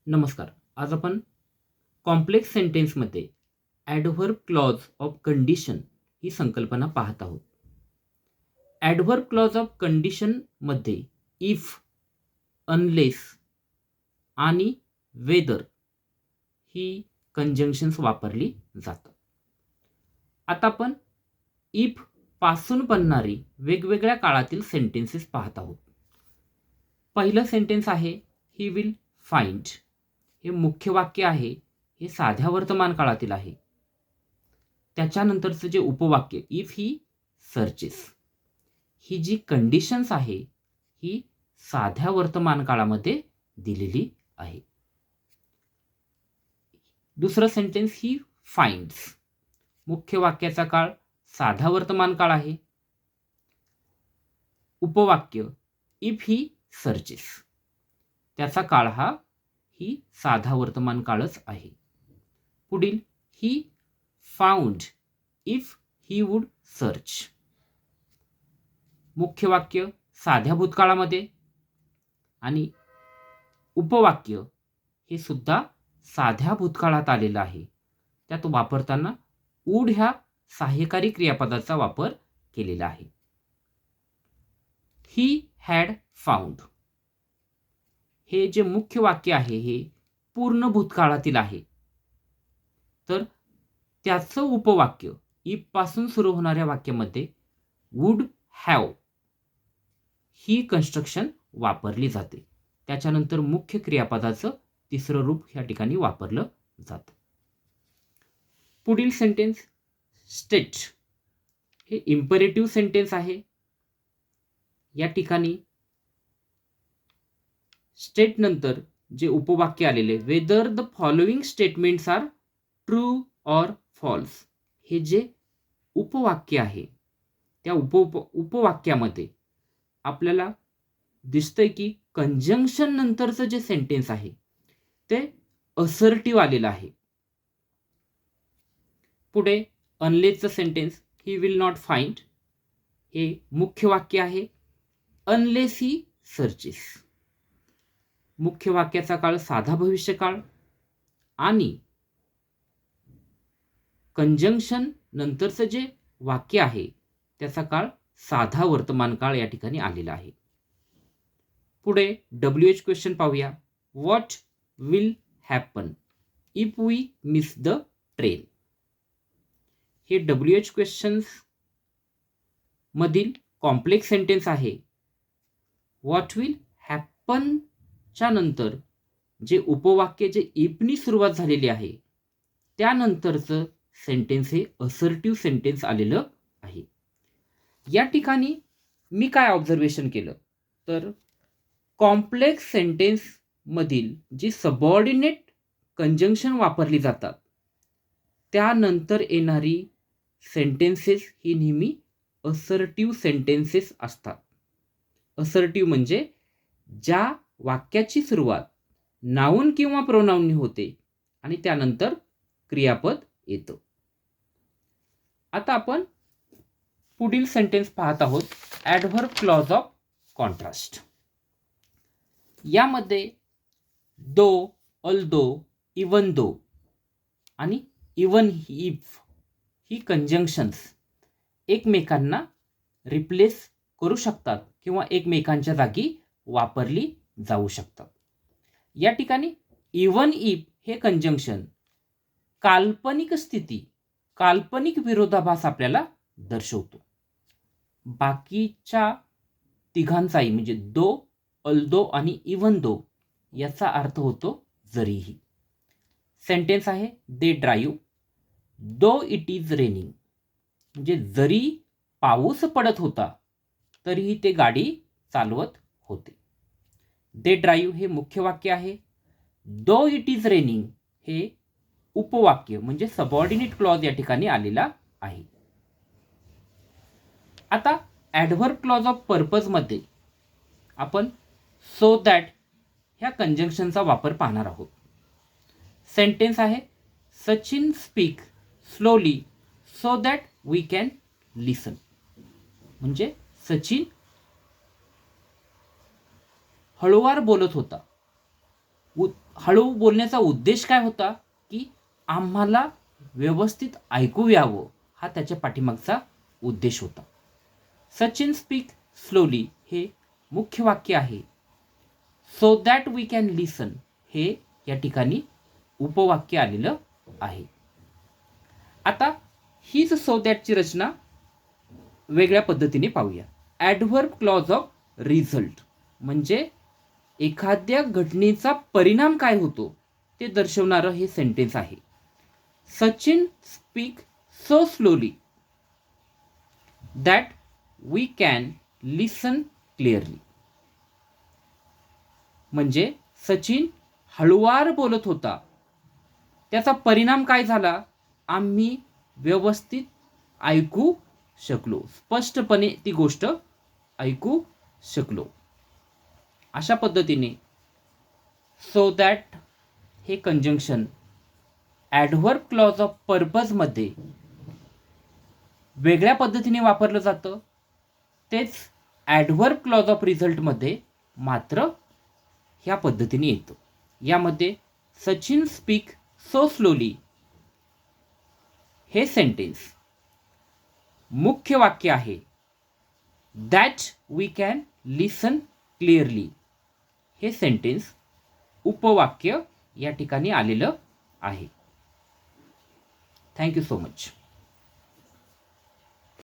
नमस्कार. आज आपण कॉम्प्लेक्स सेंटेन्समध्ये ॲडव्हर्ब क्लॉज ऑफ कंडिशन ही संकल्पना पाहत आहोत. ॲडव्हर्ब क्लॉज ऑफ कंडिशनमध्ये इफ, अनलेस आणि वेदर ही कंजंक्शन्स वापरली जातात. आता आपण इफ पासून बनणारी वेगवेगळ्या काळातील सेंटेन्सेस पाहत आहोत. पहिलं सेंटेन्स आहे ही विल फाइंड. हे मुख्य वाक्य आहे, हे साध्या वर्तमान काळातील आहे. त्याच्यानंतरचं जे उपवाक्य इफ ही सर्चेस, ही जी कंडिशन्स आहे ही साध्या वर्तमान काळामध्ये दिलेली आहे. दुसरं सेंटेन्स ही फाइंड्स. मुख्य वाक्याचा काळ साधा वर्तमान काळ आहे. उपवाक्य इफ ही सर्चेस, त्याचा काळ ही साधा वर्तमान काळच आहे. पुढील he found if he would search. मुख्य वाक्य साध्या भूतकाळामध्ये आणि उपवाक्य हे सुद्धा साध्या भूतकाळात आलेलं आहे. त्यात वापरताना वुड ह्या सहाय्यकारी क्रियापदाचा वापर केलेला आहे. ही हॅड फाउंड, हे जे मुख्य वाक्य आहे हे पूर्ण भूतकाळातील आहे. तर त्याचं उपवाक्य इफ पासून सुरू होणाऱ्या वाक्यामध्ये वुड हॅव ही कन्स्ट्रक्शन वापरली जाते. त्याच्यानंतर मुख्य क्रियापदाचं तिसरं रूप या ठिकाणी वापरलं जातं. पुढील सेंटेन्स स्टेट. हे इम्परेटिव्ह सेंटेन्स आहे. या ठिकाणी स्टेट नंतर जे उपवाक्य आलेले whether the following statements are true or false, हे जे उपवाक्य आहे त्या उपवाक्यामध्ये आपल्याला दिसतंय की कंजंक्शन नंतरचं जे सेंटेन्स आहे ते असर्टिव्ह आलेलं आहे. पुढे अनलेसचं sentence he will not find, हे मुख्य वाक्य आहे. अनलेस ही सर्चेस, मुख्य वाक्याचा काळ साधा भविष्यकाळ आणि कंजंक्शन नंतरचं जे वाक्य आहे त्याचा काळ साधा वर्तमान काळ या ठिकाणी आलेला आहे. पुढे WH क्वेश्चन पाहूया. What will happen if we miss the train. हे WH क्वेश्चन्स मधील कॉम्प्लेक्स सेंटेन्स आहे. व्हॉट विल हॅपन च्या नंतर जे उपवाक्य जे इफनी सुरुवात झालेली आहे त्यानंतरचं सेंटेन्स हे असर्टिव्ह सेंटेन्स आलेलं आहे. या ठिकाणी मी काय ऑब्झर्वेशन केलं तर कॉम्प्लेक्स सेंटेन्स मधील जी सबऑर्डिनेट कंजंक्शन वापरली जातात त्यानंतर येणारी सेंटेन्सेस ही नेहमी असर्टिव्ह सेंटेन्सेस असतात. असर्टिव्ह म्हणजे ज्या वाक्याची सुरुवात नाऊन किंवा प्रोनाऊननी होते आणि त्यानंतर क्रियापद येतं. आता आपण पुढील सेंटेन्स पाहत आहोत ॲडव्हर्ब क्लॉज ऑफ कॉन्ट्रास्ट. यामध्ये दो, अल्दो, इवन दो आणि इवन इफ ही कंजंक्शन्स एकमेकांना रिप्लेस करू शकतात किंवा एकमेकांच्या जागी वापरली जाऊ शकतात. या ठिकाणी इवन इफ हे कंजंक्शन काल्पनिक स्थिती, काल्पनिक विरोधाभास आपल्याला दर्शवतो. बाकीच्या तिघांचाही म्हणजे दो, अल्दो आणि इवन दो याचा अर्थ होतो जरीही. सेंटेन्स आहे they drive though it is raining, म्हणजे जरी पाऊस पडत होता तरीही ते गाडी चालवत होते. दे ड्राईव्ह हे मुख्य वाक्य आहे. दो इट इज रेनिंग हे उपवाक्य म्हणजे सबऑर्डिनेट क्लॉज या ठिकाणी आलेला आहे. आता ॲडव्हर्ब क्लॉज ऑफ पर्पज मध्ये आपण सो दॅट ह्या कंजंक्शनचा वापर पाहणार आहोत. सेंटेन्स आहे Sachin speak slowly so that we can listen, म्हणजे सचिन हळूवार बोलत होता हळू बोलण्याचा उद्देश काय होता की आम्हाला व्यवस्थित ऐकू यावं, हा त्याच्या पाठीमागचा उद्देश होता. सचिन स्पीक स्लोली हे मुख्य वाक्य आहे. सो दॅट वी कॅन लिसन हे या ठिकाणी उपवाक्य आलेलं आहे. आता हीच सो दॅटची रचना वेगळ्या पद्धतीने पाहूया. ॲडव्हर्ब क्लॉज ऑफ रिझल्ट म्हणजे एखाद्या घटनेचा परिणाम काय होतो ते दर्शवणारं हे सेंटेन्स आहे. Sachin speak so slowly that we can listen clearly. म्हणजे सचिन हळुवार बोलत होता, त्याचा परिणाम काय झाला, आम्ही व्यवस्थित ऐकू शकलो, स्पष्टपणे ती गोष्ट ऐकू शकलो. अशा पद्धतीने सो दॅट हे कंजंक्शन ॲडव्हर्ब क्लॉज ऑफ पर्पजमध्ये वेगळ्या पद्धतीने वापरलं जातं. तेच ॲडव्हर्ब क्लॉज ऑफ रिझल्टमध्ये मात्र ह्या पद्धतीने येतं. यामध्ये सचिन स्पीक सो स्लोली हे सेंटेन्स मुख्य वाक्य आहे. That we can listen clearly हे सेंटेन्स उपवाक्य या ठिकाणी आलेलं आहे. Thank you so much.